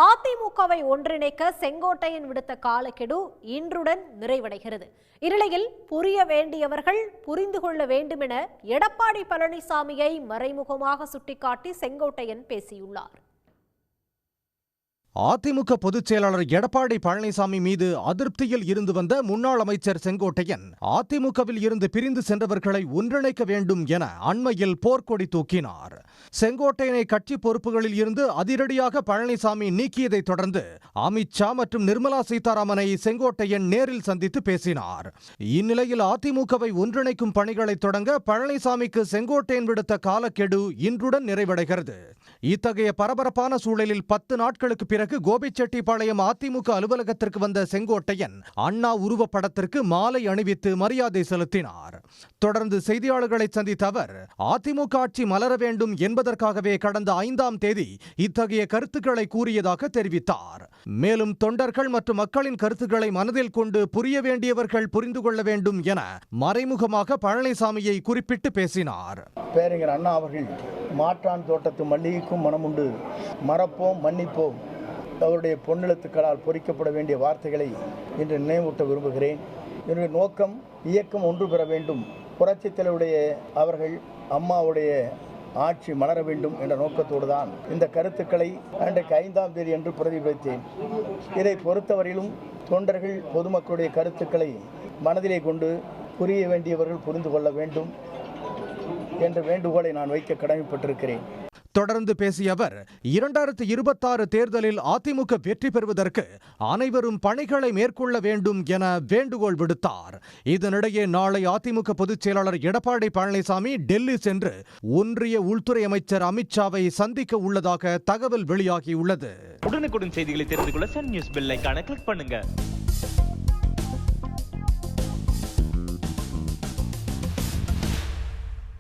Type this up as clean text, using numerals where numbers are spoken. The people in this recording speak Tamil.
அதிமுகவை ஒன்றிணைக்க செங்கோட்டையன் விடுத்த காலக்கெடு இன்றுடன் நிறைவடைகிறது. இந்நிலையில் புரிய வேண்டியவர்கள் புரிந்து கொள்ள வேண்டும் என எடப்பாடி பழனிசாமியை மறைமுகமாக சுட்டிக்காட்டி செங்கோட்டையன் பேசியுள்ளார். அதிமுக பொதுச் செயலாளர் எடப்பாடி பழனிசாமி மீது அதிருப்தியில் இருந்து வந்த முன்னாள் அமைச்சர் செங்கோட்டையன் அதிமுகவில் இருந்து பிரிந்து சென்றவர்களை ஒன்றிணைக்க வேண்டும் என அண்மையில் போர்க்கொடி தூக்கினார். செங்கோட்டையனை கட்சி பொறுப்புகளில் இருந்து அதிரடியாக பழனிசாமி நீக்கியதை தொடர்ந்து அமித்ஷா மற்றும் நிர்மலா சீதாராமனை செங்கோட்டையன் நேரில் சந்தித்து பேசினார். இந்நிலையில் அதிமுகவை ஒன்றிணைக்கும் பணிகளை தொடங்க பழனிசாமிக்கு செங்கோட்டையன் விடுத்த காலக்கெடு இன்றுடன் நிறைவடைகிறது. இத்தகைய பரபரப்பான சூழலில் 10 நாட்களுக்கு பிறகு கோபிச்செட்டிப்பாளையம் அதிமுக அலுவலகத்திற்கு வந்த செங்கோட்டையன் அண்ணா உருவப்படத்திற்கு மாலை அணிவித்து மரியாதை செலுத்தினார். தொடர்ந்து செய்தியாளர்களை சந்தித்த அவர் அதிமுக ஆட்சி மலர வேண்டும் என்பதற்காகவே கடந்த 5ஆம் தேதி இத்தகைய கருத்துக்களை கூறியதாக தெரிவித்தார். மேலும் தொண்டர்கள் மற்றும் மக்களின் கருத்துக்களை மனதில் கொண்டு புரிய வேண்டியவர்கள் புரிந்து கொள்ள வேண்டும் என மறைமுகமாக பழனிசாமியை குறிப்பிட்டு பேசினார். பேரறிஞர் அண்ணா அவர்கள் மாற்றான் தோட்டத்து மல்லிகைக்கும் மனமுண்டு, மறப்போம் மன்னிப்போம், அவருடைய பொன்னெழுத்துக்களால் பொறிக்கப்பட வேண்டிய வார்த்தைகளை இன்று நினைவூட்ட விரும்புகிறேன். என்னுடைய நோக்கம் இயக்கம் ஒன்று பெற வேண்டும், புரட்சித் தலைவருடைய அவர்கள் அம்மாவுடைய ஆட்சி மலர வேண்டும் என்ற நோக்கத்தோடு தான் இந்த கருத்துக்களை அன்றைக்கு 5ஆம் தேதி என்று பிரதிபலித்தேன். இதை பொறுத்தவரையிலும் தொண்டர்கள் பொதுமக்களுடைய கருத்துக்களை மனதிலே கொண்டு புரிய வேண்டியவர்கள் புரிந்து கொள்ள வேண்டும் என்ற வேண்டுகோளை நான் வைக்க கடமைப்பட்டிருக்கிறேன். தொடர்ந்து பேசிய அவர் 2026 தேர்தலில் அதிமுக வெற்றி பெறுவதற்கு அனைவரும் பணிகளை மேற்கொள்ள வேண்டும் என வேண்டுகோள் விடுத்தார். இதனிடையே நாளை அதிமுக பொதுச் செயலாளர் எடப்பாடி பழனிசாமி டெல்லி சென்று ஒன்றிய உள்துறை அமைச்சர் அமித்ஷாவை சந்திக்க உள்ளதாக தகவல் வெளியாகியுள்ளது. உடனுக்குடன் செய்திகளை தெரிந்து கொள்ள சன் நியூஸ் பெல் ஐகானை கிளிக் பண்ணுங்க.